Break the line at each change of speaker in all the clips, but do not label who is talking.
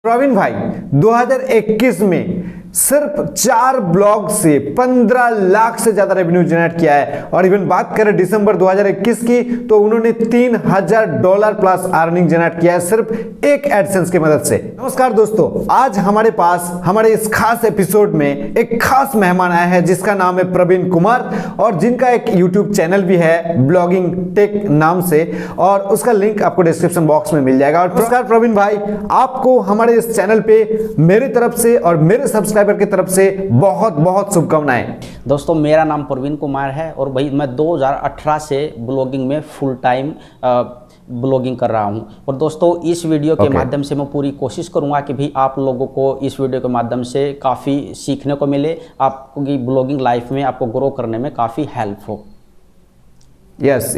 प्रवीण भाई 2021 में सिर्फ 4 ब्लॉग से 15 लाख से ज्यादा रेवेन्यू जनरेट किया है। और इवन बात करें दिसंबर 2021 की तो उन्होंने $3000 प्लस अर्निंग जनरेट किया है सिर्फ एक एडसेंस की मदद से। नमस्कार दोस्तों, आज हमारे पास हमारे इस खास एपिसोड में एक खास मेहमान आया है जिसका नाम है प्रवीण कुमार और जिनका एक यूट्यूब चैनल भी है ब्लॉगिंग टेक नाम से, और उसका लिंक आपको डिस्क्रिप्शन बॉक्स में मिल जाएगा। और नमस्कार प्रवीण भाई, आपको हमारे इस चैनल पे मेरी तरफ से और मेरे सब्सक्राइबर की तरफ से बहुत बहुत शुभकामनाएं।
दोस्तों, मेरा नाम प्रवीण कुमार है और भाई मैं 2018 से ब्लॉगिंग में फुल टाइम ब्लॉगिंग कर रहा हूं। और दोस्तों, इस वीडियो के माध्यम से मैं पूरी कोशिश करूंगा कि भी आप लोगों को इस वीडियो के माध्यम से काफ़ी सीखने को मिले, आपकी ब्लॉगिंग लाइफ में आपको ग्रो करने में काफ़ी हेल्प हो।
यस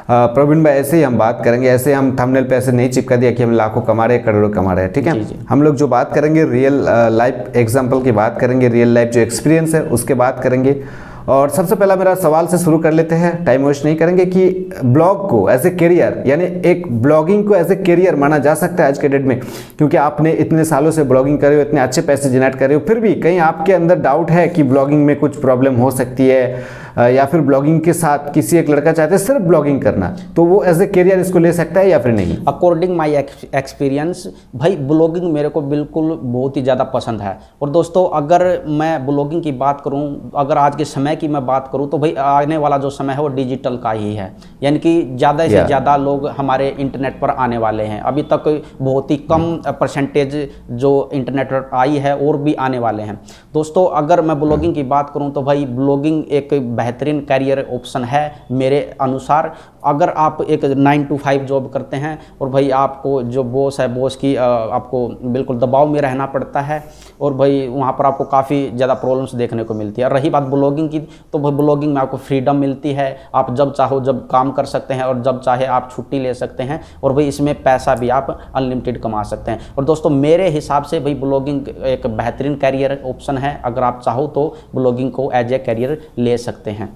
प्रवीण भाई, ऐसे ही हम बात करेंगे। ऐसे हम थंबनेल पे ऐसे नहीं चिपका दिया कि हम लाखों कमा रहे हैं, करोड़ों कमा रहे हैं, ठीक है।
जी।
हम लोग जो बात करेंगे रियल लाइफ एग्जांपल की बात करेंगे, रियल लाइफ जो एक्सपीरियंस है उसके बात करेंगे। और सबसे पहला मेरा सवाल से शुरू कर लेते हैं, टाइम वेस्ट नहीं करेंगे, कि ब्लॉग को एज ए करियर, यानी एक ब्लॉगिंग को एज ए करियर माना जा सकता है आज के डेट में, क्योंकि आपने इतने सालों से ब्लॉगिंग कर रहे हो, इतने अच्छे पैसे जनरेट कर रहे हो, फिर भी कहीं आपके अंदर डाउट है कि ब्लॉगिंग में कुछ प्रॉब्लम हो सकती है, या फिर ब्लॉगिंग के साथ किसी एक लड़का चाहते हैं सिर्फ ब्लॉगिंग करना, तो वो एज ए करियर इसको ले सकता है या फिर नहीं?
अकॉर्डिंग माई एक्सपीरियंस भाई ब्लॉगिंग मेरे को बिल्कुल बहुत ही ज़्यादा पसंद है। और दोस्तों, अगर मैं ब्लॉगिंग की बात करूं, अगर आज के समय की मैं बात करूं, तो भाई आने वाला जो समय है वो डिजिटल का ही है, यानी कि ज़्यादा से ज़्यादा लोग हमारे इंटरनेट पर आने वाले हैं। अभी तक बहुत ही कम परसेंटेज जो इंटरनेट पर आई है और भी आने वाले हैं। दोस्तों, अगर मैं ब्लॉगिंग की बात करूं तो भाई ब्लॉगिंग एक बेहतरीन करियर ऑप्शन है मेरे अनुसार। अगर आप एक 9 to 5 जॉब करते हैं और भाई आपको जो बॉस है, बॉस की आपको बिल्कुल दबाव में रहना पड़ता है, और भाई वहाँ पर आपको काफ़ी ज़्यादा प्रॉब्लम्स देखने को मिलती है। रही बात ब्लॉगिंग की, तो भाई ब्लॉगिंग में आपको फ्रीडम मिलती है, आप जब चाहो जब काम कर सकते हैं और जब चाहे आप छुट्टी ले सकते हैं, और भाई इसमें पैसा भी आप अनलिमिटेड कमा सकते हैं। और दोस्तों, मेरे हिसाब से भाई ब्लॉगिंग एक बेहतरीन करियर ऑप्शन है। अगर आप चाहो तो ब्लॉगिंग को एज ए करियर ले सकते हैं।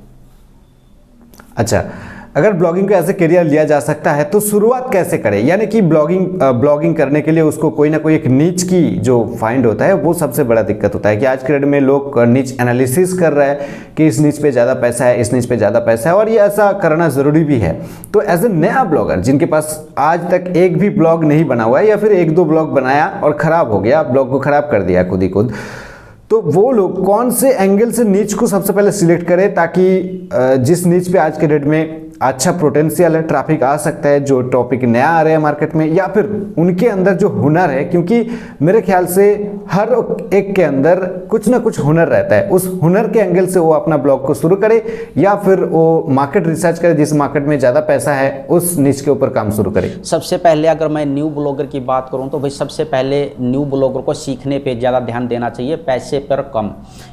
अच्छा, अगर ब्लॉगिंग को ऐसे करियर लिया जा सकता है तो शुरुआत कैसे करें? यानी कि ब्लॉगिंग करने के लिए उसको कोई ना कोई एक नीच की जो फाइंड होता है वो सबसे बड़ा दिक्कत होता है, कि आज के डेट में लोग नीच एनालिसिस कर रहे हैं कि इस नीच पे ज़्यादा पैसा है, इस नीच पे ज़्यादा पैसा है, और ये ऐसा करना ज़रूरी भी है। तो एज ए नया ब्लॉगर जिनके पास आज तक एक भी ब्लॉग नहीं बना हुआ है, या फिर 1-2 ब्लॉग बनाया और ख़राब हो गया, ब्लॉग को ख़राब कर दिया खुद ही खुद, तो वो लोग कौन से एंगल से नीच को सबसे पहले सिलेक्ट करें ताकि जिस नीच पे आज के डेट में अच्छा पोटेंशियल है, ट्रैफिक आ सकता है, जो टॉपिक नया आ रहा है मार्केट में, या फिर उनके अंदर जो हुनर है, क्योंकि मेरे ख्याल से हर एक के अंदर कुछ ना कुछ हुनर रहता है, उस हुनर के एंगल से वो अपना ब्लॉग को शुरू करे, या फिर वो मार्केट रिसर्च करे, जिस मार्केट में ज़्यादा पैसा है उस नीच के ऊपर काम शुरू करे।
सबसे पहले अगर मैं न्यू ब्लॉगर की बात करूं तो भाई सबसे पहले न्यू ब्लॉगर को सीखने पे ज़्यादा ध्यान देना चाहिए, पैसे पर कम।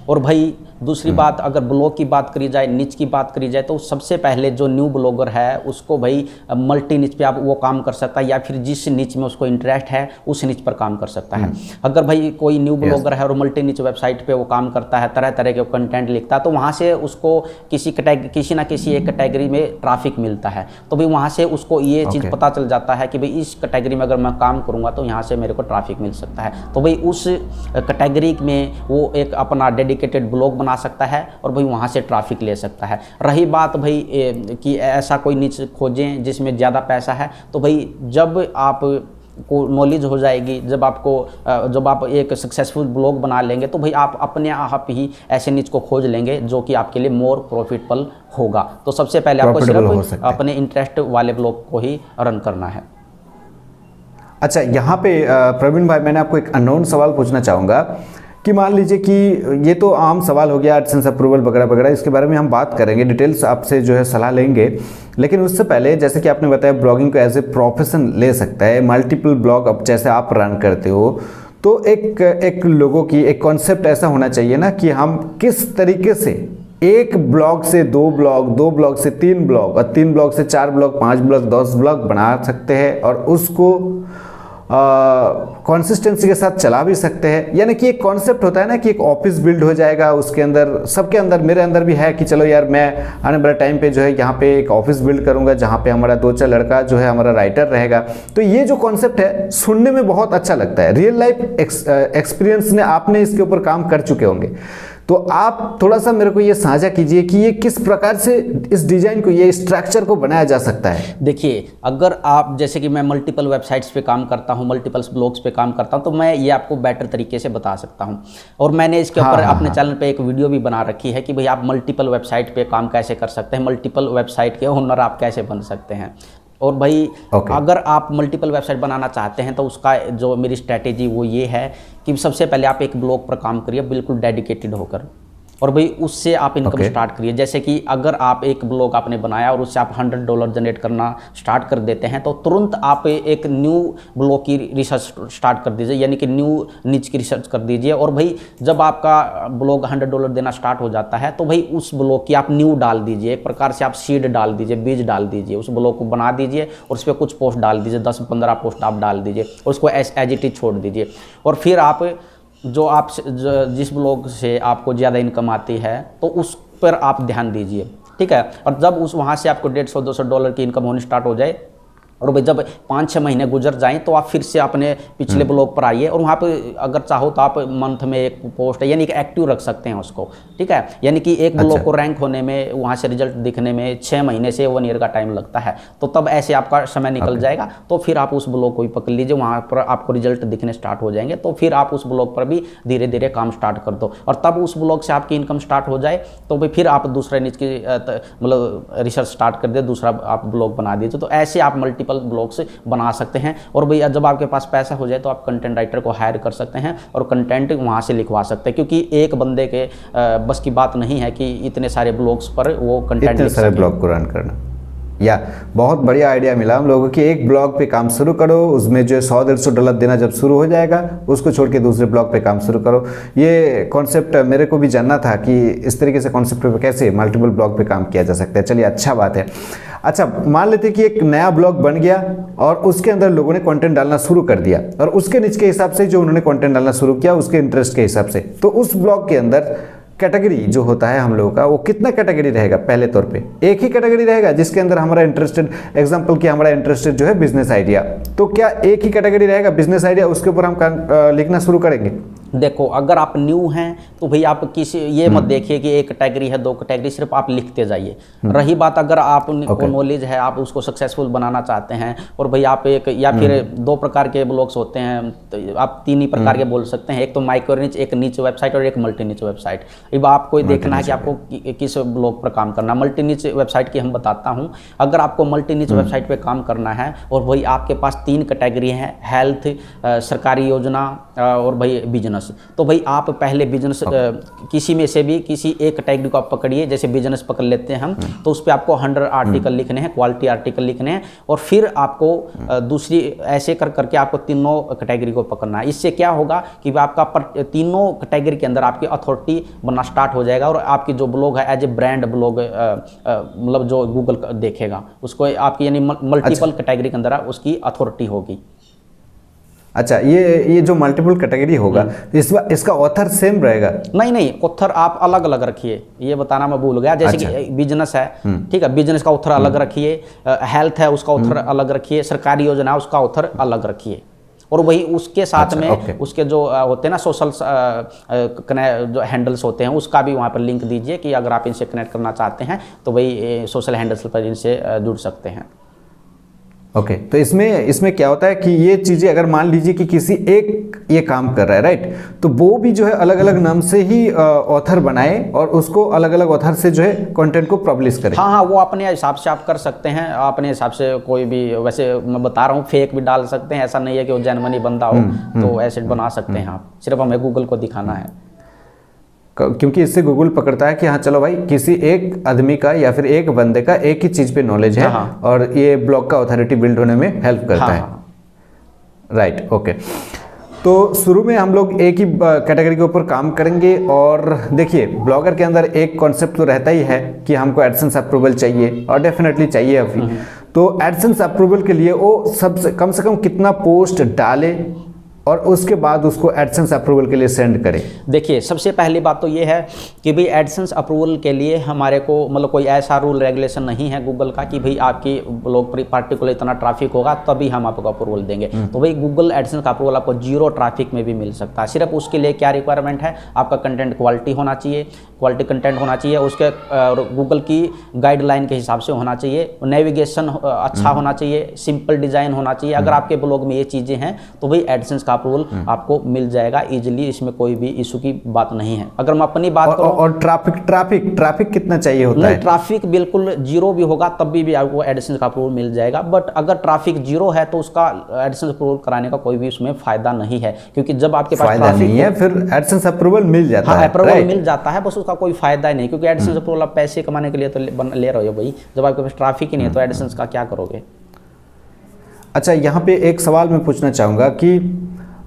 और भाई दूसरी बात, अगर ब्लॉग की बात करी जाए, निच की बात करी जाए, तो सबसे पहले जो न्यू ब्लॉगर है उसको भाई मल्टी निच पे आप वो काम कर सकता है, या फिर जिस निच में उसको इंटरेस्ट है उस निच पर काम कर सकता है। अगर भाई कोई न्यू ब्लॉगर है और मल्टी निच वेबसाइट पे वो काम करता है, तरह तरह के कंटेंट लिखता है, तो वहाँ से उसको किसी ना किसी एक कैटेगरी में ट्रैफिक मिलता है, तो भाई वहाँ से उसको ये चीज़ पता चल जाता है कि भाई इस कैटेगरी में अगर मैं काम करूँगा तो यहाँ से मेरे को ट्रैफिक मिल सकता है, तो भाई उस कैटेगरी में वो एक अपना डेडिकेटेड ब्लॉग बना सकता है और भाई वहाँ से ट्रैफिक ले सकता है। रही बात भाई कि ऐसा कोई निच खोजें जिसमें ज़्यादा पैसा है, तो भाई जब आप को नॉलेज हो जाएगी, जब आप एक सक्सेसफुल ब्लॉग बना लेंगे, तो भाई आप अपने आप ही ऐसे निच को खोज लेंगे जो कि आपके लिए मोर प्रॉफिटेबल होगा। तो सबसे पहले आपको सिर्फ अपने इंटरेस्ट वाले ब्लॉग को ही रन करना है।
अच्छा, यहाँ पे प्रवीण भाई, मैंने आपको एक अननोन सवाल पूछना चाहूँगा कि मान लीजिए कि ये तो आम सवाल हो गया, एडसेंस अप्रूवल वगैरह वगैरह, इसके बारे में हम बात करेंगे, डिटेल्स आपसे जो है सलाह लेंगे, लेकिन उससे पहले जैसे कि आपने बताया ब्लॉगिंग को एज ए प्रोफेशन ले सकता है, मल्टीपल ब्लॉग अब जैसे आप रन करते हो, तो एक लोगों की एक कॉन्सेप्ट ऐसा होना चाहिए ना कि हम किस तरीके से एक ब्लॉग से 2 ब्लॉग, 2 ब्लॉग से 3 ब्लॉग, और 3 ब्लॉग से 4 ब्लॉग, 5 ब्लॉग, 10 ब्लॉग बना सकते हैं, और उसको कंसिस्टेंसी के साथ चला भी सकते हैं। यानी कि एक कॉन्सेप्ट होता है ना कि एक ऑफिस बिल्ड हो जाएगा, उसके अंदर सबके अंदर, मेरे अंदर भी है कि चलो यार मैं आने वाले टाइम पे जो है यहाँ पे एक ऑफिस बिल्ड करूँगा जहाँ पे हमारा 2-4 लड़का जो है हमारा राइटर रहेगा। तो ये जो कॉन्सेप्ट है सुनने में बहुत अच्छा लगता है। रियल लाइफ एक्सपीरियंस ने आपने इसके ऊपर काम कर चुके होंगे, तो आप थोड़ा सा मेरे को ये साझा कीजिए कि ये किस प्रकार से इस डिजाइन को, ये स्ट्रक्चर को बनाया जा सकता है।
देखिए, अगर आप, जैसे कि मैं मल्टीपल वेबसाइट्स पे काम करता हूँ, मल्टीपल ब्लॉग्स पे काम करता हूँ, तो मैं ये आपको बेटर तरीके से बता सकता हूँ। और मैंने इसके ऊपर अपने चैनल पे एक वीडियो भी बना रखी है कि भाई आप मल्टीपल वेबसाइट पे काम कैसे कर सकते हैं, मल्टीपल वेबसाइट के ओनर आप कैसे बन सकते हैं। और भाई अगर आप मल्टीपल वेबसाइट बनाना चाहते हैं तो उसका जो मेरी स्ट्रैटेजी वो ये है कि सबसे पहले आप एक ब्लॉग पर काम करिए बिल्कुल डेडिकेटेड होकर, और भाई उससे आप इनकम स्टार्ट करिए। जैसे कि अगर आप एक ब्लॉग आपने बनाया और उससे आप $100 जनरेट करना स्टार्ट कर देते हैं, तो तुरंत आप एक न्यू ब्लॉग की रिसर्च स्टार्ट कर दीजिए, यानी कि न्यू निच की रिसर्च कर दीजिए। और भाई जब आपका ब्लॉग $100 देना स्टार्ट हो जाता है तो भाई उस ब्लॉग की आप न्यू डाल दीजिए, एक प्रकार से आप सीड डाल दीजिए, बीज डाल दीजिए, उस ब्लॉग को बना दीजिए और उस पर कुछ पोस्ट डाल दीजिए, 10-15 पोस्ट आप डाल दीजिए और उसको एज इट इज छोड़ दीजिए। और फिर आप जिस ब्लॉग से आपको ज़्यादा इनकम आती है तो उस पर आप ध्यान दीजिए, ठीक है। और जब वहाँ से आपको $150-200 की इनकम होनी स्टार्ट हो जाए और भाई जब 5-6 महीने गुजर जाएं तो आप फिर से अपने पिछले ब्लॉग पर आइए और वहाँ पे अगर चाहो तो आप मंथ में एक पोस्ट यानी कि एक्टिव रख सकते हैं उसको, ठीक है। यानी कि एक ब्लॉग को रैंक होने में, वहाँ से रिजल्ट दिखने में 6 महीने से 1 ईयर का टाइम लगता है। तो तब ऐसे आपका समय निकल जाएगा, तो फिर आप उस ब्लॉग को भी पकड़ लीजिए, वहाँ पर आपको रिजल्ट दिखने स्टार्ट हो जाएंगे। तो फिर आप उस ब्लॉग पर भी धीरे धीरे काम स्टार्ट कर दो और तब उस ब्लॉग से आपकी इनकम स्टार्ट हो जाए तो भाई फिर आप दूसरे नीच की मतलब रिसर्च स्टार्ट कर दे, दूसरा आप ब्लॉग बना दीजिए। तो ऐसे आप मल्टीपल ब्लॉग्स बना सकते हैं। और भैया जब आपके पास पैसा हो जाए तो आप कंटेंट राइटर को हायर कर सकते हैं और कंटेंट वहाँ से लिखवा सकते हैं, क्योंकि एक बंदे के बस की बात नहीं है कि इतने सारे ब्लॉग्स पर वो कंटेंट,
इतने सारे ब्लॉग को रन करना। या बहुत बढ़िया आइडिया मिला हम लोगों की, एक ब्लॉग पे काम शुरू करो, उसमें जो $100-150 देना जब शुरू हो जाएगा उसको छोड़ के दूसरे ब्लॉग पे काम शुरू करो। ये कॉन्सेप्ट मेरे को भी जानना था कि इस तरीके से कॉन्सेप्ट पे कैसे मल्टीपल ब्लॉग पे काम किया जा सकता है। चलिए, अच्छा बात है। अच्छा, मान लेते हैं कि एक नया ब्लॉग बन गया और उसके अंदर लोगों ने कंटेंट डालना शुरू कर दिया और उसके निच के हिसाब से जो उन्होंने कंटेंट डालना शुरू किया उसके इंटरेस्ट के हिसाब से, तो उस ब्लॉग के अंदर कैटेगरी जो होता है हम लोगों का, वो कितना कैटेगरी रहेगा? पहले तौर पे एक ही कैटेगरी रहेगा जिसके अंदर हमारा इंटरेस्टेड, एग्जांपल कि हमारा इंटरेस्टेड जो है बिजनेस आइडिया, तो क्या एक ही कैटेगरी रहेगा बिजनेस आइडिया, उसके ऊपर हम लिखना शुरू करेंगे?
देखो, अगर आप न्यू हैं तो भाई आप किसी ये मत देखिए कि एक कैटेगरी है, 2 कैटेगरी, सिर्फ आप लिखते जाइए। रही बात अगर आपको नॉलेज है, आप उसको सक्सेसफुल बनाना चाहते हैं और भाई आप एक या फिर 2 प्रकार के ब्लॉग्स होते हैं, तो आप 3 ही प्रकार के बोल सकते हैं, एक तो माइक्रो निच, एक निच वेबसाइट और एक मल्टी निच वेबसाइट। अब आपको देखना है कि आपको किस ब्लॉग पर काम करना। मल्टी निच वेबसाइट की हम बताता हूँ। अगर आपको मल्टी निच वेबसाइट पर काम करना है और भाई आपके पास 3 कैटेगरी हैं, हेल्थ, सरकारी योजना और भाई बिजनेस, तो भाई आप पहले बिजनेस किसी में से भी किसी एक कैटेगरी को आप पकड़िए। जैसे बिजनेस पकड़ लेते हैं हम, तो उस पर आपको 100 आर्टिकल लिखने हैं, क्वालिटी आर्टिकल लिखने हैं और फिर आपको दूसरी ऐसे करके आपको तीनों कैटेगरी को पकड़ना है। इससे क्या होगा कि आपका तीनों कैटेगरी के अंदर आपकी अथॉरिटी बनना स्टार्ट हो जाएगा और आपकी जो ब्लॉग है एज ए ब्रांड ब्लॉग, मतलब जो गूगल देखेगा उसको आपकी, यानी मल्टीपल कैटेगरी के अंदर उसकी अथॉरिटी होगी।
अच्छा, ये जो मल्टीपल कैटेगरी होगा इसका ऑथर सेम रहेगा?
नहीं, ऑथर आप अलग अलग रखिए, ये बताना मैं भूल गया। जैसे कि बिजनेस है, ठीक है, बिजनेस का ऑथर अलग रखिए, हेल्थ है उसका ऑथर अलग रखिए, सरकारी योजना उसका ऑथर अलग रखिए। और वही उसके साथ में उसके जो होते हैं ना सोशल जो हैंडल्स होते हैं उसका भी वहाँ पर लिंक दीजिए कि अगर आप इनसे कनेक्ट करना चाहते हैं तो वही सोशल हैंडल्स पर इनसे जुड़ सकते हैं।
ओके, तो इसमें क्या होता है कि ये चीज़ें अगर मान लीजिए कि किसी एक ये काम कर रहा है, राइट, तो वो भी जो है अलग अलग नाम से ही ऑथर बनाए और उसको अलग अलग ऑथर से जो है कंटेंट को पब्लिश करे।
हाँ, वो अपने हिसाब से आप कर सकते हैं, अपने हिसाब से कोई भी, वैसे मैं बता रहा हूँ फेक भी डाल सकते हैं, ऐसा नहीं है कि वो जेन्युइन बंदा हो तो ऐसे बना सकते हैं आप, सिर्फ हमें गूगल को दिखाना है।
क्योंकि इससे गूगल पकड़ता है कि हाँ चलो भाई किसी एक आदमी का या फिर एक बंदे का एक ही चीज़ पे नॉलेज है और ये ब्लॉग का अथॉरिटी बिल्ड होने में हेल्प करता है। Right, okay. तो शुरू में हम लोग एक ही कैटेगरी के ऊपर काम करेंगे और देखिए, ब्लॉगर के अंदर एक कॉन्सेप्ट तो रहता ही है कि हमको एडसेंस अप्रूवल चाहिए और डेफिनेटली चाहिए अभी। तो एडसेंस अप्रूवल के लिए वो सबसे कम से कम कितना पोस्ट डाले और उसके बाद उसको एडसेंस अप्रूवल के लिए सेंड करें?
देखिए, सबसे पहली बात तो ये है कि भाई एडसेंस अप्रूवल के लिए हमारे को मतलब कोई ऐसा रूल रेगुलेशन नहीं है गूगल का कि भाई आपकी ब्लॉग पर पार्टिकुलर इतना ट्रैफिक होगा तभी हम आपको अप्रूवल देंगे। तो भाई गूगल एडसेंस का अप्रूवल आपको 0 ट्रैफिक में भी मिल सकता है। सिर्फ उसके लिए क्या रिक्वायरमेंट है, आपका कंटेंट क्वालिटी होना चाहिए, क्वालिटी कंटेंट होना चाहिए, उसके गूगल की गाइडलाइन के हिसाब से होना चाहिए, नेविगेशन अच्छा होना चाहिए, सिंपल डिज़ाइन होना चाहिए। अगर आपके ब्लॉग में ये चीज़ें हैं तो भाई एडसेंस का अप्रूवल आपको मिल जाएगा इजीली, इसमें कोई भी इशू की बात नहीं है। अगर मैं अपनी बात करूं
और ट्रैफिक कितना चाहिए होता है?
ट्रैफिक बिल्कुल 0 भी होगा तब भी आपको एडसेंस का अप्रूवल मिल जाएगा। बट अगर ट्रैफिक 0 है तो उसका एडसेंस अप्रूवल कराने का कोई भी उसमें फायदा नहीं है, क्योंकि जब आपके पास
फायदा नहीं है फिर एडसेंस अप्रूवल मिल जाता है।
अप्रूवल मिल जाता है, बस उसका कोई फायदा ही नहीं, क्योंकि एडसेंस अप्रूवल आप पैसे कमाने के लिए तो ले रहे हो भाई। जब आपके पास ट्रैफिक ही नहीं है तो एडसेंस का क्या करोगे?
अच्छा, यहाँ पे एक सवाल मैं पूछना चाहूँगा कि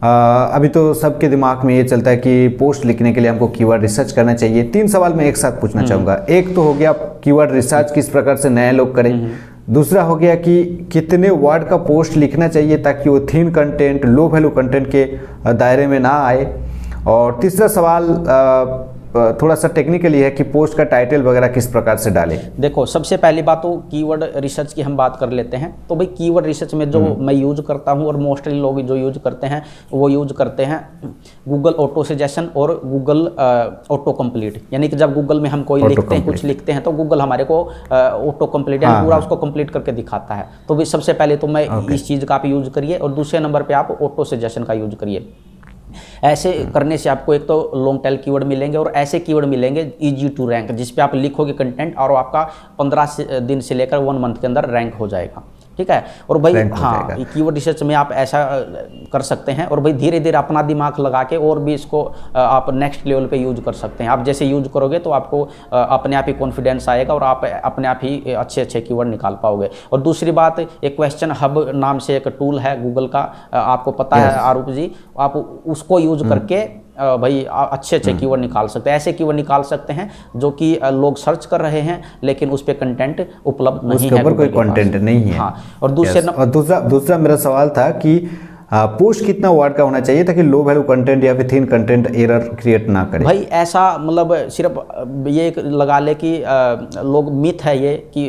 अभी तो सबके दिमाग में ये चलता है कि पोस्ट लिखने के लिए हमको कीवर्ड रिसर्च करना चाहिए। 3 सवाल मैं एक साथ पूछना चाहूँगा। एक तो हो गया कीवर्ड रिसर्च किस प्रकार से नए लोग करें, दूसरा हो गया कि कितने वर्ड का पोस्ट लिखना चाहिए ताकि वो थीन कंटेंट, लो वैल्यू कंटेंट के दायरे में ना आए, और तीसरा सवाल थोड़ा सा टेक्निकली है कि पोस्ट का टाइटल वगैरह किस प्रकार से डालें।
देखो, सबसे पहली बात तो कीवर्ड रिसर्च की हम बात कर लेते हैं। तो भाई कीवर्ड रिसर्च में जो मैं यूज करता हूं और मोस्टली लोग जो यूज करते हैं वो यूज करते हैं गूगल ऑटो सजेशन और गूगल ऑटो कंप्लीट। यानी कि जब गूगल में हम कोई लिखते हैं, कुछ लिखते हैं तो गूगल हमारे को ऑटो कंप्लीट यानी पूरा उसको कंप्लीट करके दिखाता है। तो भाई सबसे पहले तो मैं इस चीज़ का आप यूज करिए, और दूसरे नंबर पर आप ऑटो सजेशन का यूज करिए। ऐसे करने से आपको एक तो लॉन्ग टेल कीवर्ड मिलेंगे और ऐसे कीवर्ड मिलेंगे इजी टू रैंक, जिस पे आप लिखोगे कंटेंट और आपका 15 दिन से लेकर 1 मंथ के अंदर रैंक हो जाएगा। ठीक है। और भाई हाँ, कीवर्ड रिसर्च में आप ऐसा कर सकते हैं, और भाई धीरे धीरे अपना दिमाग लगा के और भी इसको आप नेक्स्ट लेवल पे यूज कर सकते हैं। आप जैसे यूज करोगे तो आपको अपने आप ही कॉन्फिडेंस आएगा और आप अपने आप ही अच्छे अच्छे कीवर्ड निकाल पाओगे। और दूसरी बात, एक क्वेश्चन हब नाम से एक टूल है गूगल का, आपको पता है आरूप जी, आप उसको यूज करके भाई अच्छे अच्छे कीवर्ड निकाल सकते हैं। ऐसे कीवर्ड निकाल सकते हैं जो कि लोग सर्च कर रहे हैं लेकिन उस पर कंटेंट उपलब्ध नहीं है,
कोई कंटेंट नहीं है।
हाँ, और
दूसरा मेरा सवाल था कि पोस्ट कितना वर्ड का होना चाहिए ताकि लो वैल्यू कंटेंट या फिर थीन कंटेंट एरर क्रिएट ना करे?
भाई ऐसा मतलब सिर्फ ये लगा ले कि लोग मिथ है ये कि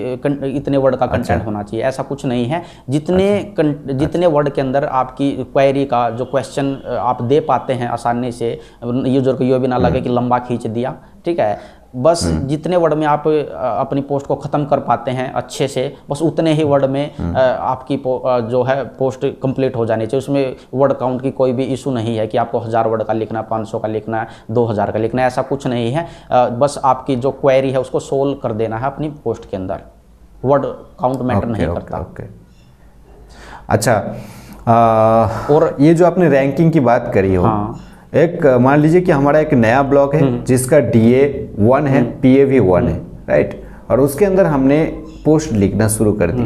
इतने वर्ड का कंटेंट होना चाहिए, ऐसा कुछ नहीं है। जितने वर्ड के अंदर आपकी क्वेरी का जो क्वेश्चन आप दे पाते हैं आसानी से, यूजर को ये भी ना लगे कि लंबा खींच दिया। ठीक है, बस जितने वर्ड में आप अपनी पोस्ट को ख़त्म कर पाते हैं अच्छे से, बस उतने ही वर्ड में आपकी जो है पोस्ट कंप्लीट हो जानी चाहिए। उसमें वर्ड काउंट की कोई भी इशू नहीं है कि आपको 1000 वर्ड का लिखना, 500 का लिखना है, 2000 का लिखना है, ऐसा कुछ नहीं है। बस आपकी जो क्वेरी है उसको सोल्व कर देना है अपनी पोस्ट के अंदर, वर्ड काउंट मैटर नहीं करता।
अच्छा, और ये जो आपने रैंकिंग की बात करी हो, एक मान लीजिए कि हमारा एक नया ब्लॉग है जिसका DA 1 है, PA भी 1 है, राइट, और उसके अंदर हमने पोस्ट लिखना शुरू कर दी,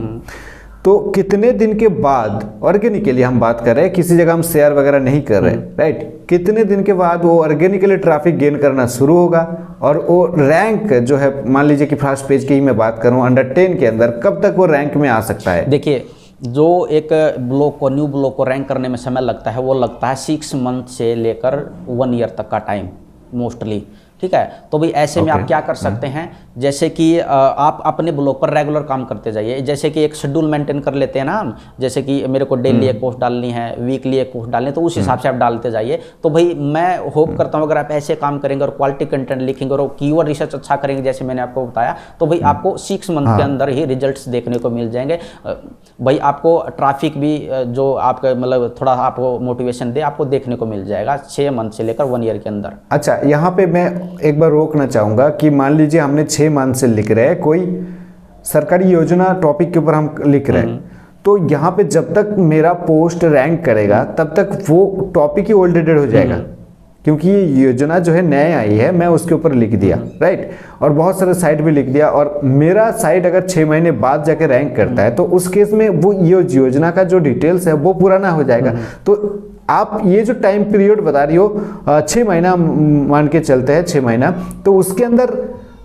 तो कितने दिन के बाद, ऑर्गेनिकली हम बात कर रहे हैं, किसी जगह हम शेयर वगैरह नहीं कर रहे, राइट, कितने दिन के बाद वो ऑर्गेनिकली ट्रैफिक गेन करना शुरू होगा और वो रैंक जो है, मान लीजिए कि फर्स्ट पेज की ही मैं बात करूँ, अंडर 10 के अंदर कब तक वो रैंक में आ सकता है?
देखिए, जो एक ब्लॉग को, न्यू ब्लॉग को रैंक करने में समय लगता है वो लगता है 6 मंथ से लेकर 1 ईयर तक का टाइम मोस्टली। ठीक है, तो भाई ऐसे में आप क्या कर सकते हैं, जैसे कि आप अपने ब्लॉग पर रेगुलर काम करते जाइए। जैसे कि एक शेड्यूल मेंटेन कर लेते हैं ना हम, जैसे कि मेरे को डेली एक पोस्ट डालनी है, वीकली एक पोस्ट डालनी है, तो उस हिसाब से आप डालते जाइए। तो भाई मैं होप करता हूँ अगर आप ऐसे काम करेंगे और क्वालिटी कंटेंट लिखेंगे और कीवर्ड रिसर्च अच्छा करेंगे जैसे मैंने आपको बताया, तो भाई आपको 6 मंथ के अंदर ही रिजल्ट्स देखने को मिल जाएंगे। भाई आपको ट्रैफिक भी जो आपका मतलब थोड़ा आपको मोटिवेशन दे, आपको देखने को मिल जाएगा 6 मंथ से लेकर 1 ईयर के अंदर।
अच्छा, यहाँ पे मैं एक बार रोकना चाहूँगा कि मान लीजिए हमने 6 मंथ से लिख रहे हैं, कोई सरकारी योजना टॉपिक के ऊपर हम लिख रहे हैं, तो यहाँ पे जब तक मेरा पोस्ट रैंक करेगा तब तक वो टॉपिक ही ओल्ड डेटेड हो जाएगा, क्योंकि ये योजना जो है नए आई है, मैं उसके ऊपर लिख दिया, राइट, और बहुत सारे साइट भी लिख दिया, और मेरा साइट अगर 6 महीने बाद जाके रैंक करता है तो उस केस में वो ये योजना का जो डिटेल्स है वो पुराना हो जाएगा। तो आप ये जो टाइम पीरियड बता रही हो 6 महीना मान के चलते हैं, 6 महीना, तो उसके अंदर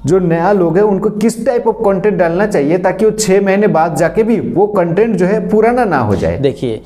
जो नया लोग है उनको किस टाइप ऑफ कंटेंट डालना चाहिए ताकि वो 6 महीने बाद जाके भी वो कंटेंट जो है पुराना ना हो जाए?
देखिए,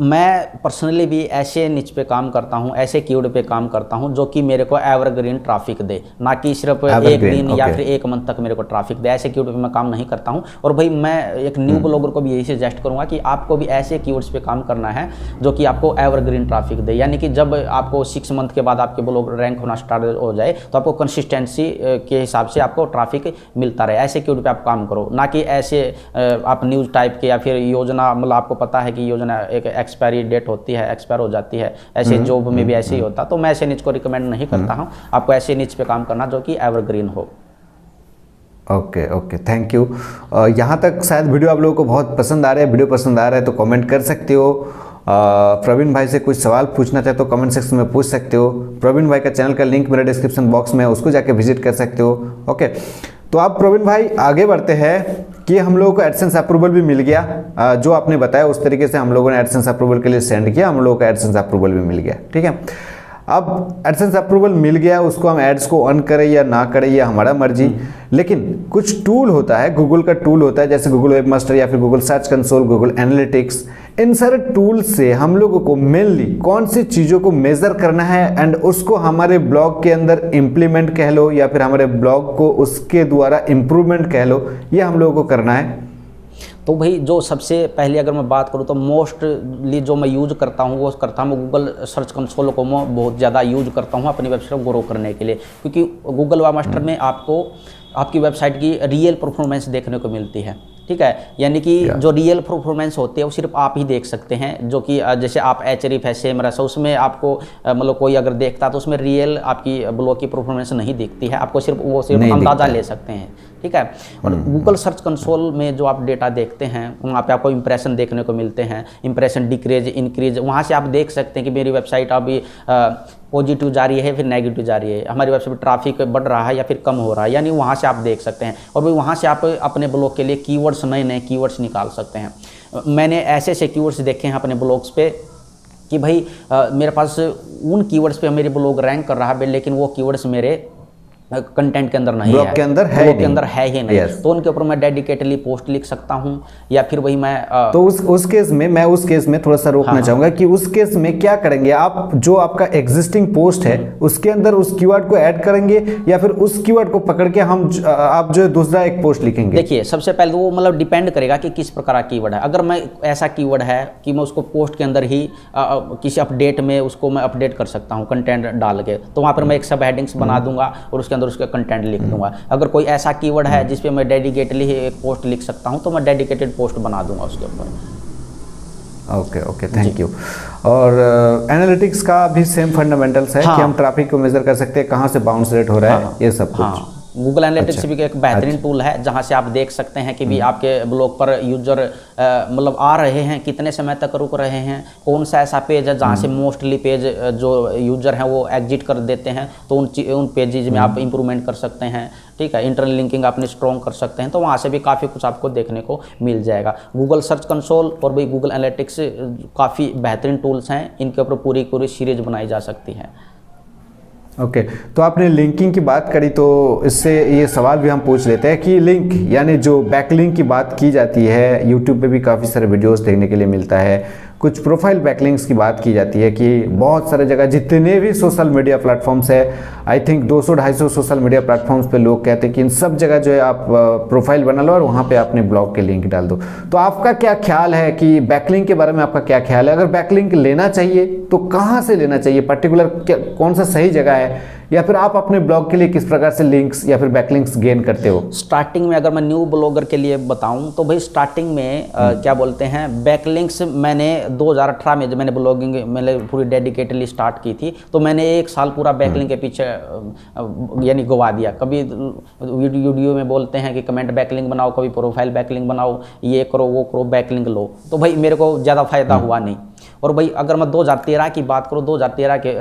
मैं पर्सनली भी ऐसे निच पे काम करता हूँ, ऐसे कीवर्ड पे काम करता हूँ जो कि मेरे को एवरग्रीन ट्रैफिक दे, ना कि सिर्फ एक दिन या फिर 1 मंथ तक मेरे को ट्रैफिक दे। ऐसे कीवर्ड पे मैं काम नहीं करता हूँ। और भाई मैं एक न्यू ब्लॉगर को भी यही सजेस्ट करूँगा कि आपको भी ऐसे कीवर्ड्स पे काम करना है जो कि आपको एवरग्रीन ट्रैफिक दे, यानी कि जब आपको 6 मंथ के बाद आपके ब्लॉग रैंक होना स्टार्ट हो जाए तो आपको कंसिस्टेंसी के हिसाब से आपको ट्रैफिक मिलता रहे। ऐसे कीवर्ड पे आप काम करो, ना कि ऐसे आप न्यूज़ टाइप के या फिर योजना, मतलब आपको पता है कि योजना एक एक्सपायरी डेट होती है, एक्सपायर हो जाती है, ऐसे जॉब में भी ऐसे ही होता। तो मैं ऐसे नीच को रिकमेंड नहीं करता हूँ। आपको ऐसे नीच पे काम करना जो कि एवरग्रीन हो।
Okay okay, thank you. यहाँ तक शायद वीडियो आप लोगों को बहुत पसंद आ रहा है। वीडियो पसंद आ रहा है तो कमेंट कर सकते हो। प्रवीण भाई से कुछ सवाल पूछना चाहे तो कमेंट सेक्शन में पूछ सकते हो। प्रवीण भाई का चैनल का लिंक मेरे डिस्क्रिप्शन बॉक्स में है, उसको जाके विजिट कर सकते हो। ओके, तो आप प्रवीण भाई आगे बढ़ते हैं कि हम लोगों को एडसेंस अप्रूवल भी मिल गया। जो आपने बताया उस तरीके से हम लोगों ने एडसेंस अप्रूवल के लिए सेंड किया, हम लोगों को एडसेंस अप्रूवल भी मिल गया। ठीक है, अब एडसेंस अप्रूवल मिल गया, उसको हम एड्स को ऑन करें या ना करें ये हमारा मर्जी। लेकिन कुछ टूल होता है, गूगल का टूल होता है, जैसे गूगल वेबमास्टर या फिर Google search console, Google analytics. इन सारे टूल से हम लोगों को मेनली कौन सी चीज़ों को मेज़र करना है एंड उसको हमारे ब्लॉग के अंदर इम्प्लीमेंट कह लो या फिर हमारे ब्लॉग को उसके द्वारा इम्प्रूवमेंट कह लो, ये हम लोगों को करना है।
तो भाई जो सबसे पहले अगर मैं बात करूँ तो मोस्टली जो मैं यूज़ करता हूँ वो करता हूँ गूगल सर्च कंसोल को मैं बहुत ज़्यादा यूज़ करता हूँ अपनी वेबसाइट को ग्रो करने के लिए, क्योंकि गूगल वेबमास्टर में आपको आपकी वेबसाइट की रियल परफॉर्मेंस देखने को मिलती है। ठीक है, यानी कि जो रियल परफॉर्मेंस होती है वो सिर्फ आप ही देख सकते हैं, जो कि जैसे आप एचरीफ है, सेमरस है, उसमें आपको मतलब कोई अगर देखता तो उसमें रियल आपकी ब्लॉग की परफॉर्मेंस नहीं दिखती है, आपको सिर्फ अंदाज़ा ले सकते हैं। ठीक है, और गूगल सर्च कंसोल में जो आप डेटा देखते हैं वहाँ पे आपको इंप्रेशन देखने को मिलते हैं, इंप्रेशन डिक्रीज इंक्रीज, वहाँ से आप देख सकते हैं कि मेरी वेबसाइट अभी पॉजिटिव जा रही है फिर नेगेटिव जा रही है, हमारी वेबसाइट पर ट्रैफिक बढ़ रहा है या फिर कम हो रहा है, यानी वहाँ से आप देख सकते हैं। और भाई वहाँ से आप अपने ब्लॉग के लिए कीवर्ड्स, नए नए कीवर्ड्स निकाल सकते हैं। मैंने ऐसे ऐसे कीवर्ड्स देखे हैं अपने ब्लॉग्स पे कि भाई मेरे पास उन कीवर्ड्स पे मेरे ब्लॉग रैंक कर रहा है, लेकिन वो कीवर्ड्स मेरे कंटेंट के अंदर नहीं है,
ब्लॉग के अंदर है
ब्लॉग के अंदर है ही नहीं।
yes.
तो उनके ऊपर मैं डेडिकेटली पोस्ट लिख सकता हूँ, या फिर वही मैं
तो उस केस में मैं उस केस में थोड़ा सा रोकना चाहूंगा कि उस केस में क्या करेंगे आप, जो आपका एग्जिस्टिंग पोस्ट है उसके अंदर उस कीवर्ड को ऐड करेंगे या फिर उस कीवर्ड को पकड़ के हम आप जो दूसरा एक पोस्ट लिखेंगे?
देखिए, सबसे पहले वो मतलब डिपेंड करेगा कि किस प्रकार का कीवर्ड है। अगर मैं ऐसा कीवर्ड है कि मैं उसको पोस्ट के अंदर ही किसी अपडेट में उसको मैं अपडेट कर सकता हूँ कंटेंट डाल के, तो वहाँ पर मैं एक सब हेडिंग्स बना दूंगा और उसके अंदर उसका कंटेंट लिख दूंगा। अगर कोई ऐसा कीवर्ड है जिस पे मैं डेडिकेटली ही एक पोस्ट लिख सकता हूं तो मैं डेडिकेटेड पोस्ट बना दूंगा उसके ऊपर।
Okay okay, thank you. और एनालिटिक्स का भी सेम फंडामेंटल्स है कि हम ट्रैफिक को मेजर कर सकते हैं, कहाँ से बाउंस रेट हो रहा है, ये सब कुछ।
गूगल एनालिटिक्स भी एक बेहतरीन टूल है जहां से आप देख सकते हैं कि भी आपके ब्लॉग पर यूजर मतलब आ रहे हैं, कितने समय तक रुक रहे हैं, कौन सा ऐसा पेज है जहां से मोस्टली पेज जो यूजर हैं वो एग्जिट कर देते हैं, तो उन पेजेज में आप इंप्रूवमेंट कर सकते हैं। ठीक है, इंटरनल लिंकिंग आपने स्ट्रॉन्ग कर सकते हैं, तो वहाँ से भी काफ़ी कुछ आपको देखने को मिल जाएगा। गूगल सर्च कंसोल और भाई गूगल एनालिटिक्स काफ़ी बेहतरीन टूल्स हैं, इनके ऊपर पूरी सीरीज बनाई जा सकती है।
ओके, तो आपने लिंकिंग की बात करी तो इससे ये सवाल भी हम पूछ लेते हैं कि लिंक यानी जो बैकलिंक की बात की जाती है, यूट्यूब पे भी काफ़ी सारे वीडियोस देखने के लिए मिलता है, कुछ प्रोफाइल बैकलिंक्स की बात की जाती है कि बहुत सारे जगह जितने भी सोशल मीडिया प्लेटफॉर्म्स है, I think 200-250 social media platforms पे लोग कहते हैं कि इन सब जगह जो है आप प्रोफाइल बना लो और वहाँ पे अपने ब्लॉग के लिंक डाल दो। तो आपका क्या ख्याल है कि बैकलिंक के बारे में आपका क्या ख्याल है? अगर बैकलिंक लेना चाहिए तो कहाँ से लेना चाहिए, पर्टिकुलर कौन सा सही जगह है, या फिर आप अपने ब्लॉग के लिए किस प्रकार से लिंक्स या फिर बैकलिंक्स गेन करते हो?
स्टार्टिंग में अगर मैं न्यू ब्लॉगर के लिए बताऊं तो भाई स्टार्टिंग में क्या बोलते हैं, बैकलिंक्स मैंने 2018 में जब मैंने ब्लॉगिंग मैंने पूरी डेडिकेटली स्टार्ट की थी, तो मैंने 1 साल पूरा बैकलिंक के पीछे यानी गवा दिया। कभी वीडियो में बोलते हैं कि कमेंट बैकलिंक बनाओ, कभी प्रोफाइल बैकलिंक बनाओ, ये करो वो करो, बैकलिंक लो, तो भाई मेरे को ज़्यादा फायदा हुआ नहीं। और भाई अगर मैं 2013 की बात करूँ, 2013 के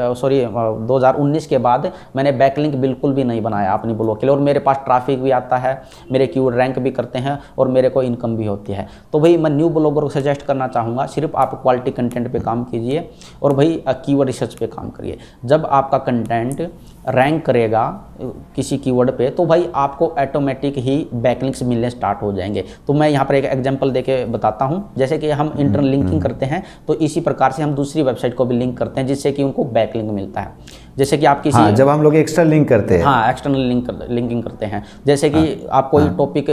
2019 के बाद मैंने बैकलिंक बिल्कुल भी नहीं बनाया अपनी ब्लॉग के लिए, और मेरे पास ट्रैफिक भी आता है, मेरे कीवर्ड रैंक भी करते हैं और मेरे को इनकम भी होती है। तो भाई मैं न्यू ब्लॉगर को सजेस्ट करना चाहूँगा, सिर्फ आप क्वालिटी कंटेंट पे काम कीजिए और भाई कीवर्ड रिसर्च पे काम करिए। जब आपका कंटेंट रैंक करेगा किसी कीवर्ड पे तो भाई आपको ऑटोमेटिक ही बैकलिंक्स मिलने स्टार्ट हो जाएंगे। तो मैं यहाँ पर एक एग्जांपल देके बताता हूँ। जैसे कि हम इंटरलिंकिंग करते हैं तो इसी प्रकार से हम दूसरी वेबसाइट को भी लिंक करते हैं जिससे कि उनको बैकलिंक मिलता है। जैसे कि आप किसी
जब हम लोग एक्स्ट्रा लिंक करते हैं,
एक्सटर्नल लिंकिंग करते हैं। जैसे कि आप कोई टॉपिक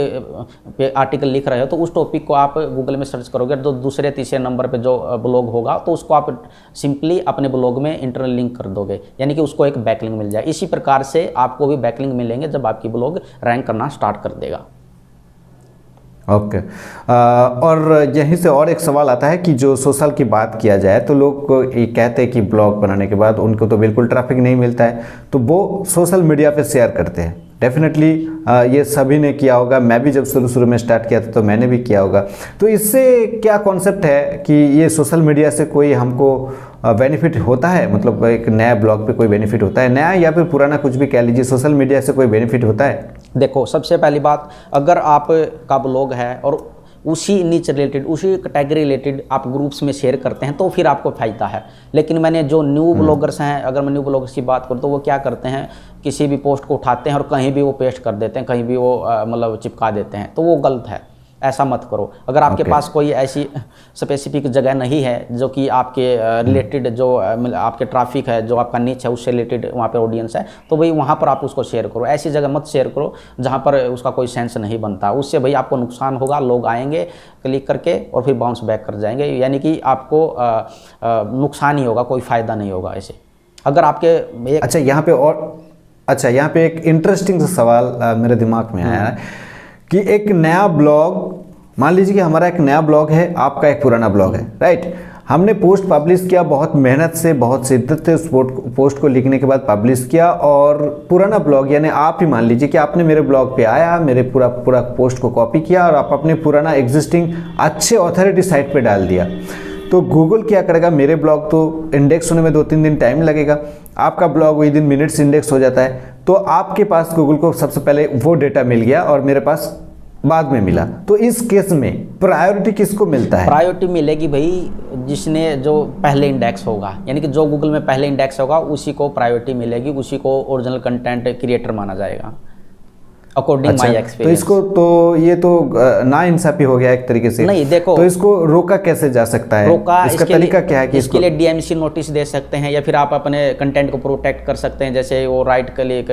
पे आर्टिकल लिख रहे हो तो उस टॉपिक को आप गूगल में सर्च करोगे तो दूसरे तीसरे नंबर पे जो ब्लॉग होगा तो उसको आप सिंपली अपने ब्लॉग में इंटरनल लिंक कर दोगे, यानी कि उसको एक बैकलिंक मिल जाए। इसी प्रकार से आपको भी बैकलिंक मिलेंगे जब आपकी ब्लॉग रैंक करना स्टार्ट कर देगा।
ओके। और यहीं से और एक सवाल आता है कि जो सोशल की बात किया जाए तो लोग ये कहते हैं कि ब्लॉग बनाने के बाद उनको तो बिल्कुल ट्रैफिक नहीं मिलता है तो वो सोशल मीडिया पे शेयर करते हैं। डेफिनेटली ये सभी ने किया होगा, मैं भी जब शुरू में स्टार्ट किया था तो मैंने भी किया होगा। तो इससे क्या कॉन्सेप्ट है कि ये सोशल मीडिया से कोई हमको बेनिफिट होता है, मतलब एक नया ब्लॉग पे कोई बेनिफिट होता है, नया या फिर पुराना कुछ भी कह लीजिए, सोशल मीडिया से कोई बेनिफिट होता है?
देखो, सबसे पहली बात, अगर आप का ब्लॉग है और उसी नीच रिलेटेड, उसी कैटेगरी रिलेटेड आप ग्रुप्स में शेयर करते हैं तो फिर आपको फ़ायदा है। लेकिन मैंने जो न्यू ब्लॉगर्स हैं, अगर मैं न्यू ब्लॉगर्स की बात करूँ तो वो क्या करते हैं, किसी भी पोस्ट को उठाते हैं और कहीं भी वो पेस्ट कर देते हैं, कहीं भी वो मतलब चिपका देते हैं, तो वो गलत है। ऐसा मत करो। अगर आपके पास कोई ऐसी स्पेसिफिक जगह नहीं है जो कि आपके रिलेटेड, जो आपके ट्रैफिक है, जो आपका नीच है उससे रिलेटेड वहाँ पे ऑडियंस है, तो भाई वहाँ पर आप उसको शेयर करो। ऐसी जगह मत शेयर करो जहाँ पर उसका कोई सेंस नहीं बनता। उससे भाई आपको नुकसान होगा, लोग आएंगे क्लिक करके और फिर बाउंस बैक कर जाएंगे, यानी कि आपको नुकसान ही होगा, कोई फ़ायदा नहीं होगा ऐसे। अगर आपके यहाँ पे एक इंटरेस्टिंग सवाल मेरे दिमाग में आया है कि एक नया ब्लॉग, मान लीजिए कि हमारा एक नया ब्लॉग है, आपका एक पुराना ब्लॉग है, राइट। हमने पोस्ट पब्लिश किया, बहुत मेहनत से, बहुत शिद्दत से उस पोस्ट को लिखने के बाद पब्लिश किया, और पुराना ब्लॉग यानी आप ही मान लीजिए कि आपने मेरे ब्लॉग पे आया, मेरे पूरा पोस्ट को कॉपी किया और आप अपने पुराना एग्जिस्टिंग अच्छे ऑथोरिटी साइट पे डाल दिया। तो गूगल क्या करेगा, मेरे ब्लॉग तो इंडेक्स होने में 2-3 दिन टाइम लगेगा, आपका ब्लॉग विदिन मिनट्स इंडेक्स हो जाता है। तो आपके पास गूगल को सबसे पहले वो डेटा मिल गया और मेरे पास बाद में मिला। तो इस केस में प्रायोरिटी किसको मिलता है? प्रायोरिटी मिलेगी भाई जिसने, जो पहले इंडेक्स होगा, यानी कि जो गूगल में पहले इंडेक्स होगा उसी को प्रायोरिटी मिलेगी, उसी को ओरिजिनल कंटेंट क्रिएटर माना जाएगा, अकॉर्डिंग माय एक्सपीरियंस।
तो इसको तो ये तो ना इंसाफी हो गया एक तरीके से।
नहीं, देखो, तो
इसको रोका कैसे जा सकता है? इसका तरीका क्या है कि
इसके लिए डीएमसी नोटिस दे सकते हैं, या फिर आप अपने कंटेंट को प्रोटेक्ट कर सकते हैं। जैसे वो राइट क्लिक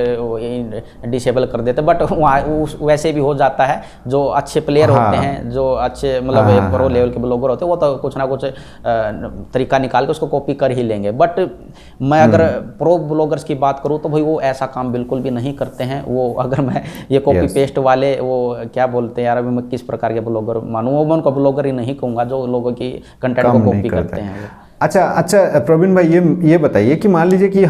डिसेबल कर देते हैं, बट वहाँ वैसे भी हो जाता है। जो अच्छे प्लेयर होते हैं, जो अच्छे मतलब प्रो लेवल के ब्लॉगर होते हैं, वो तो कुछ ना कुछ तरीका निकाल के उसको कॉपी कर ही लेंगे। बट मैं अगर प्रो ब्लॉगर्स की बात करूँ तो भाई वो ऐसा काम बिल्कुल भी नहीं करते हैं। वो अगर मैं ये कॉपी पेस्ट वाले, वो क्या बोलते हैं यार, अभी मैं किस प्रकार के ब्लॉगर मानूं, वो मैं उनको ब्लॉगर ही नहीं कहूँगा जो लोगों की कंटेंट को कॉपी करते हैं।
अच्छा प्रवीण भाई, ये बताइए कि मान लीजिए कि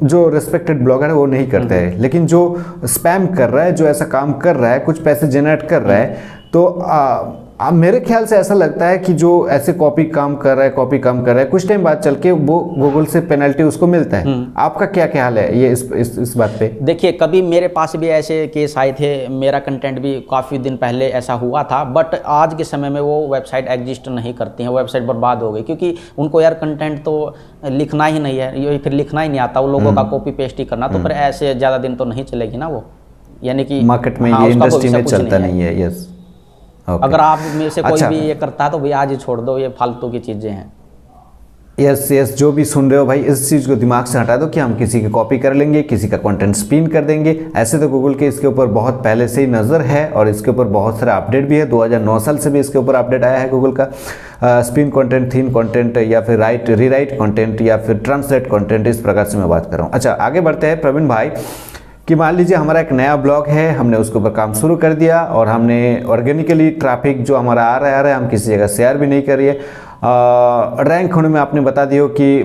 जो रेस्पेक्टेड ब्लॉगर है वो नहीं करते हैं, लेकिन जो स्पैम कर रहा है, जो ऐसा काम कर रहा है, कुछ पैसे जनरेट कर रहा है, तो मेरे ख्याल से ऐसा लगता है कि जो ऐसे कॉपी काम कर रहा है, कुछ टाइम बाद चल के वो गूगल से पेनल्टी उसको मिलता है। आपका क्या ख्याल है ये इस बात पे?
देखिए, कभी मेरे पास भी ऐसे केस आए थे, मेरा कंटेंट भी काफ़ी दिन पहले ऐसा हुआ था, बट आज के समय में वो वेबसाइट एग्जिस्ट नहीं करती हैं, वेबसाइट बर्बाद हो गई, क्योंकि उनको यार कंटेंट तो लिखना ही नहीं है, ये फिर लिखना ही नहीं आता, वो लोगों का कॉपी पेस्ट ही करना, तो फिर ऐसे ज़्यादा दिन तो नहीं चलेगी ना वो, यानी कि
मार्केट में ये इंडस्ट्री में चलता नहीं है। यस,
अगर आप में से कोई भी ये करता है तो भाई आज ही छोड़ दो, ये फालतू की चीज़ें हैं।
यस, जो भी सुन रहे हो भाई, इस चीज़ को दिमाग से हटा दो कि हम किसी की कॉपी कर लेंगे, किसी का कंटेंट स्पिन कर देंगे। ऐसे तो गूगल के इसके ऊपर बहुत पहले से ही नज़र है और इसके ऊपर बहुत सारा अपडेट भी है। 2009 साल से भी इसके ऊपर अपडेट आया है गूगल का। स्पिन कंटेंट, थीन कंटेंट, या फिर रीराइट कंटेंट, या फिर ट्रांसलेट कंटेंट, इस प्रकार से मैं बात कर रहा हूँ। अच्छा, आगे बढ़ते हैं प्रवीण भाई, कि मान लीजिए हमारा एक नया ब्लॉग है, हमने उसके ऊपर काम शुरू कर दिया और हमने ऑर्गेनिकली ट्रैफिक जो हमारा आ रहा है, हम किसी जगह शेयर भी नहीं करिए। रैंक होने में आपने बता दिया कि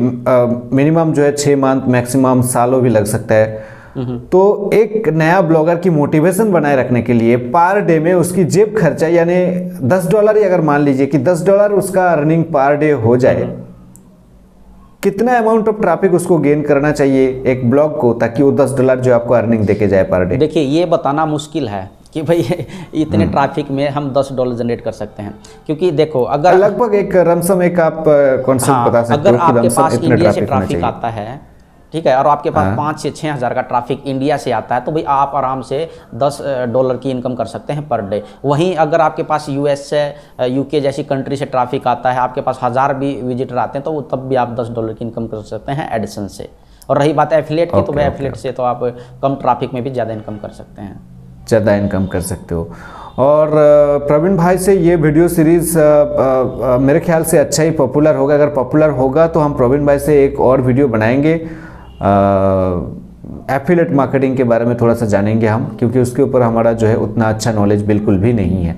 मिनिमम जो है 6 मंथ, मैक्सिमम सालों भी लग सकता है। तो एक नया ब्लॉगर की मोटिवेशन बनाए रखने के लिए पर डे में उसकी जेब खर्चा यानी $10 ही अगर मान लीजिए कि $10 उसका अर्निंग पर डे हो जाए, कितना अमाउंट ऑफ ट्रैफिक उसको गेन करना चाहिए एक ब्लॉग को, ताकि वो $10 जो आपको अर्निंग देके जाए पर डे?
देखिए ये बताना मुश्किल है कि भाई इतने ट्रैफिक में हम $10 जनरेट कर सकते हैं, क्योंकि देखो अगर
लगभग एक रमसम एक आप कॉन्सेप्ट बता सकते
अगर
हो कि
आपके
रमसम
पास
इतने
इंडिया से
ट्रैफिक होना
ट्रैफिक
चाहिए।
आता है, ठीक है, और आपके पास 5 से 6 हज़ार का ट्रैफिक इंडिया से आता है, तो भाई आप आराम से $10 की इनकम कर सकते हैं पर डे। वहीं अगर आपके पास यूएस से यूके जैसी कंट्री से ट्रैफिक आता है, आपके पास 1000 भी विजिटर आते हैं, तो तब भी आप $10 की इनकम कर सकते हैं एडिसन से। और रही बात एफिलिएट की, तो भाई एफिलिएट से तो आप कम ट्रैफिक में भी ज़्यादा इनकम कर सकते हैं,
ज़्यादा इनकम कर सकते हो। और प्रवीण भाई से ये वीडियो सीरीज़ मेरे ख्याल से अच्छा ही पॉपुलर होगा। अगर पॉपुलर होगा तो हम प्रवीण भाई से एक और वीडियो बनाएंगे, एफिलिएट मार्केटिंग के बारे में थोड़ा सा जानेंगे हम, क्योंकि उसके ऊपर हमारा जो है उतना अच्छा नॉलेज बिल्कुल भी नहीं है।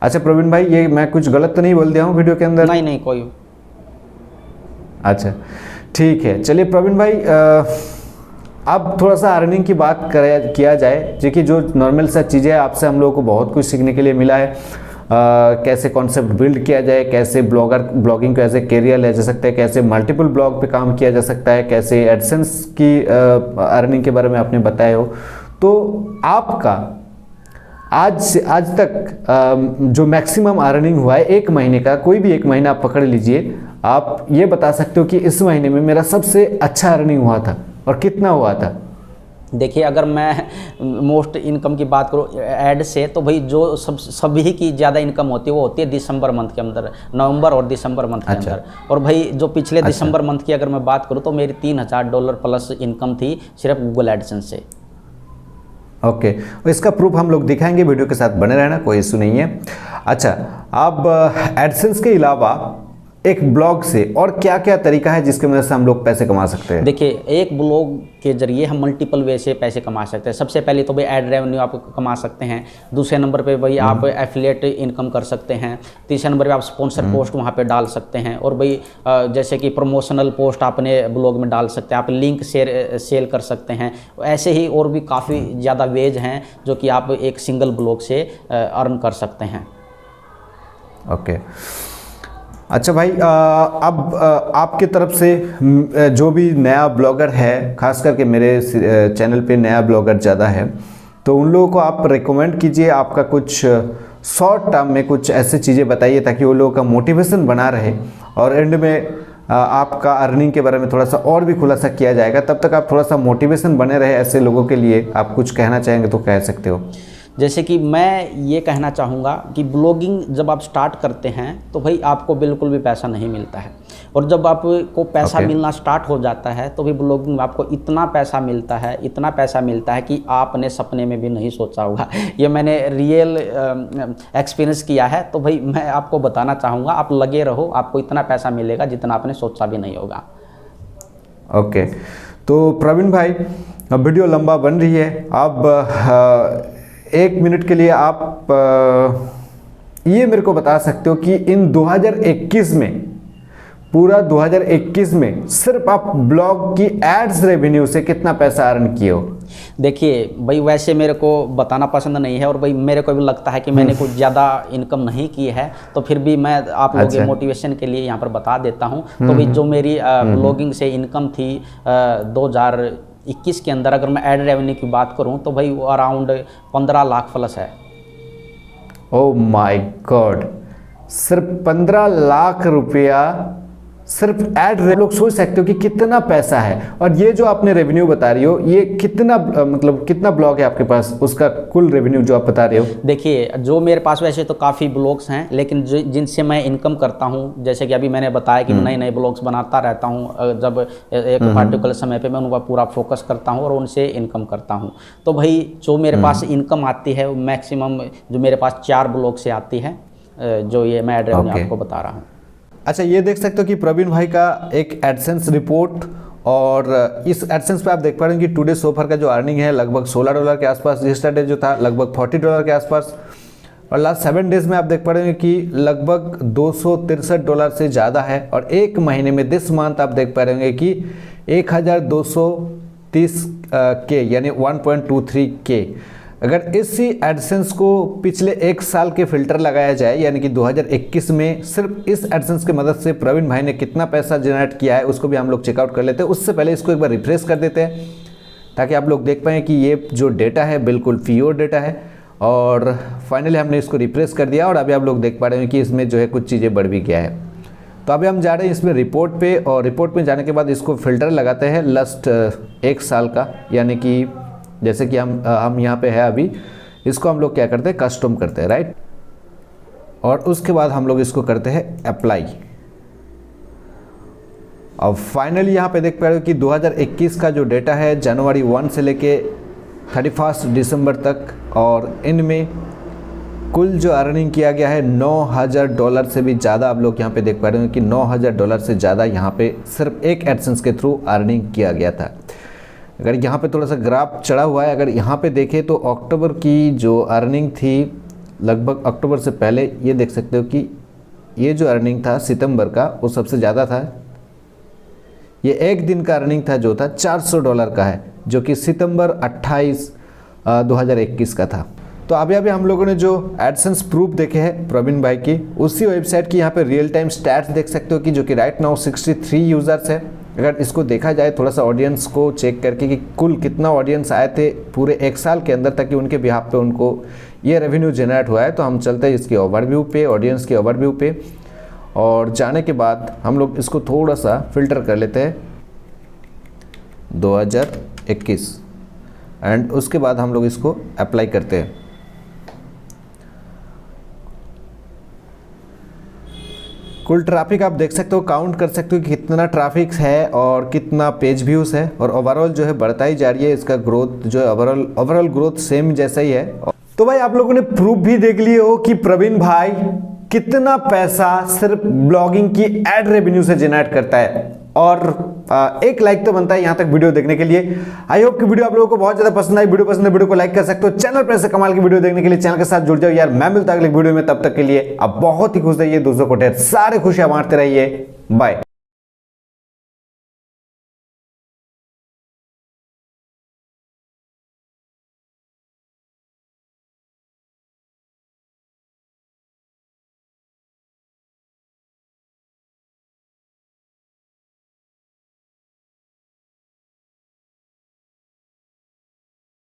अच्छा प्रवीण भाई, ये मैं कुछ गलत तो नहीं बोल दिया हूँ वीडियो के अंदर?
नहीं नहीं कोई।
अच्छा ठीक है, चलिए प्रवीण भाई अब थोड़ा सा अर्निंग की बात किया जाए, जो कि जो नॉर्मल सा चीज़ें आपसे हम लोगों को बहुत कुछ सीखने के लिए मिला है। कैसे कॉन्सेप्ट बिल्ड किया जाए, कैसे ब्लॉगिंग को एज ए कैरियर लिया जा सकता है, कैसे मल्टीपल ब्लॉग पे काम किया जा सकता है, कैसे एडसेंस की अर्निंग के बारे में आपने बताया हो। तो आपका आज तक जो मैक्सिमम अर्निंग हुआ है एक महीने का, कोई भी एक महीना आप पकड़ लीजिए, आप ये बता सकते हो कि इस महीने में मेरा सबसे अच्छा अर्निंग हुआ था और कितना हुआ था?
देखिए अगर मैं मोस्ट इनकम की बात करूँ ऐड से, तो भाई जो सभी की ज़्यादा इनकम होती है वो होती है दिसंबर मंथ के अंदर, नवंबर और दिसंबर मंथ के अंदर। और भाई जो पिछले दिसंबर मंथ की अगर मैं बात करूँ तो मेरी $3000 प्लस इनकम थी सिर्फ गूगल एडसेंस से।
ओके, इसका प्रूफ हम लोग दिखाएंगे, वीडियो के साथ बने रहना, कोई इशू नहीं है। अच्छा, अब एडसेंस के अलावा एक ब्लॉग से और क्या क्या तरीका है जिसके मदद से हम लोग पैसे कमा सकते हैं?
देखिए एक ब्लॉग के जरिए हम मल्टीपल वे से पैसे कमा सकते हैं। सबसे पहले तो भाई ऐड रेवेन्यू आप कमा सकते हैं, दूसरे नंबर पे भाई आप एफिलिएट इनकम कर सकते हैं, तीसरे नंबर पे आप स्पॉन्सर पोस्ट वहाँ पे डाल सकते हैं, और भाई जैसे कि प्रमोशनल पोस्ट आपने ब्लॉग में डाल सकते हैं, आप लिंक सेल कर सकते हैं। ऐसे ही और भी काफ़ी ज़्यादा वेज हैं जो कि आप एक सिंगल ब्लॉग से अर्न कर सकते हैं।
ओके अच्छा भाई, अब आपके तरफ से जो भी नया ब्लॉगर है, खास करके मेरे चैनल पे नया ब्लॉगर ज़्यादा है, तो उन लोगों को आप रिकमेंड कीजिए, आपका कुछ शॉर्ट टर्म में कुछ ऐसी चीज़ें बताइए ताकि वो लोगों का मोटिवेशन बना रहे, और एंड में आपका अर्निंग के बारे में थोड़ा सा और भी खुलासा किया जाएगा। तब तक आप थोड़ा सा मोटिवेशन बने रहे ऐसे लोगों के लिए, आप कुछ कहना चाहेंगे तो कह सकते हो।
जैसे कि मैं ये कहना चाहूँगा कि ब्लॉगिंग जब आप स्टार्ट करते हैं तो भाई आपको बिल्कुल भी पैसा नहीं मिलता है, और जब आपको पैसा मिलना स्टार्ट हो जाता है तो भी ब्लॉगिंग में आपको इतना पैसा मिलता है, इतना पैसा मिलता है कि आपने सपने में भी नहीं सोचा होगा। ये मैंने रियल एक्सपीरियंस किया है, तो भाई मैं आपको बताना चाहूँगा, आप लगे रहो, आपको इतना पैसा मिलेगा जितना आपने सोचा भी नहीं होगा।
ओके, तो प्रवीण भाई वीडियो लंबा बन रही है, अब 1 मिनट के लिए आप ये मेरे को बता सकते हो कि इन 2021 में, पूरा 2021 में सिर्फ आप ब्लॉग की एड्स रेवेन्यू से कितना पैसा अर्न किए हो?
देखिए भाई वैसे मेरे को बताना पसंद नहीं है, और भाई मेरे को भी लगता है कि मैंने कुछ ज़्यादा इनकम नहीं की है, तो फिर भी मैं आप लोगों के मोटिवेशन के लिए यहाँ पर बता देता हूँ। तो भाई जो मेरी ब्लॉगिंग से इनकम थी 2021 के अंदर, अगर मैं ऐड रेवेन्यू की बात करूं तो भाई वो अराउंड 15 लाख प्लस है।
ओह माय गॉड, सिर्फ 15 लाख रुपया सिर्फ ऐड। लोग सोच सकते हो कि कितना पैसा है, और ये जो आपने रेवेन्यू बता रही हो ये कितना, मतलब कितना ब्लॉग है आपके पास, उसका कुल रेवेन्यू जो आप बता रहे हो?
देखिए जो मेरे पास वैसे तो काफ़ी ब्लॉग्स हैं, लेकिन जिनसे मैं इनकम करता हूँ, जैसे कि अभी मैंने बताया कि नए नए ब्लॉग्स बनाता रहता हूँ, जब एक पार्टिकुलर समय पे मैं उनका पूरा फोकस करता हूँ और उनसे इनकम करता हूँ। तो भाई जो मेरे पास इनकम आती है वो मैक्सिमम जो मेरे पास 4 ब्लॉग से आती है, जो ये मैं ऐड रेवेन्यू आपको बता रहा हूँ।
अच्छा, ये देख सकते हो कि प्रवीण भाई का एक एडसेंस रिपोर्ट, और इस एडसेंस पे आप देख पा रहे हैं कि टुडे सोफर का जो अर्निंग है लगभग $16 के आसपास, यस्टरडे जो था लगभग $40 के आसपास, और लास्ट 7 डेज में आप देख पा रहे हैं कि लगभग $263 से ज़्यादा है। और एक महीने में दिस मंथ आप देख पा रहे होंगे कि के यानी 1.23 के। अगर इसी एडसेंस को पिछले एक साल के फिल्टर लगाया जाए यानी कि 2021 में सिर्फ इस एडसेंस की मदद से प्रवीण भाई ने कितना पैसा जनरेट किया है उसको भी हम लोग चेकआउट कर लेते हैं। उससे पहले इसको एक बार रिफ्रेश कर देते हैं ताकि आप लोग देख पाएँ कि ये जो डेटा है बिल्कुल प्योर डेटा है। और फाइनली हमने इसको रिफ्रेश कर दिया और अभी आप लोग देख पा रहे हैं कि इसमें जो है कुछ चीज़ें बढ़ भी गया है। तो अभी हम जा रहे हैं इसमें रिपोर्ट पे, और रिपोर्ट में जाने के बाद इसको फ़िल्टर लगाते हैं लास्ट एक साल का, यानी कि जैसे कि हम यहाँ पे है अभी, इसको हम लोग क्या करते हैं कस्टम करते हैं, राइट। और उसके बाद हम लोग इसको करते हैं अप्लाई। अब फाइनली यहाँ पे देख पा रहे हो कि 2021 का जो डेटा है जनवरी 1 से लेके 31 दिसंबर तक, और इनमें कुल जो अर्निंग किया गया है $9,000 से भी ज़्यादा। आप लोग यहाँ पे देख पा रहे हो कि $9,000 से ज़्यादा यहाँ पे सिर्फ एक एडसेंस के थ्रू अर्निंग किया गया था। अगर यहाँ पे थोड़ा सा ग्राफ चढ़ा हुआ है, अगर यहाँ पे देखें तो अक्टूबर की जो अर्निंग थी लगभग अक्टूबर से पहले, ये देख सकते हो कि ये जो अर्निंग था सितंबर का वो सबसे ज़्यादा था। ये एक दिन का अर्निंग था जो था $400 का है, जो कि सितंबर 28, 2021 का था। तो अभी हम लोगों ने जो एडसेंस प्रूफ देखे हैं प्रवीण भाई की, उसी वेबसाइट की यहाँ पे रियल टाइम स्टैट्स देख सकते हो कि जो कि राइट नाउ 63 यूज़र्स है। अगर इसको देखा जाए थोड़ा सा ऑडियंस को चेक करके कि कुल कितना ऑडियंस आए थे पूरे एक साल के अंदर ताकि उनके बिहाफ पे उनको ये रेवेन्यू जनरेट हुआ है, तो हम चलते हैं इसके ओवरव्यू पे, ऑडियंस के ओवरव्यू पे, और जाने के बाद हम लोग इसको थोड़ा सा फिल्टर कर लेते हैं 2021, एंड उसके बाद हम लोग इसको अप्लाई करते हैं। कुल ट्रैफिक आप देख सकते हो, काउंट कर सकते हो कि कितना ट्रैफिक है और कितना पेज व्यूज़ है, और ओवरऑल जो है बढ़ता ही जा रही है। इसका ग्रोथ जो है ओवरऑल ग्रोथ सेम जैसा ही है। तो भाई आप लोगों ने प्रूफ भी देख लिए हो कि प्रवीण भाई कितना पैसा सिर्फ ब्लॉगिंग की एड रेवेन्यू से जनरेट करता है, और एक लाइक तो बनता है यहाँ तक वीडियो देखने के लिए। आई होप कि वीडियो आप लोगों को बहुत ज्यादा पसंद आई। वीडियो पसंद है वीडियो को लाइक कर सकते हो। चैनल पर ऐसे कमाल की वीडियो देखने के लिए चैनल के साथ जुड़ जाओ यार। मैं मिलता हूं अगले वीडियो में, तब तक के लिए आप बहुत ही खुश रहिए, दूसरों को ढेर सारे खुशियां बांटते रहिए। बाय।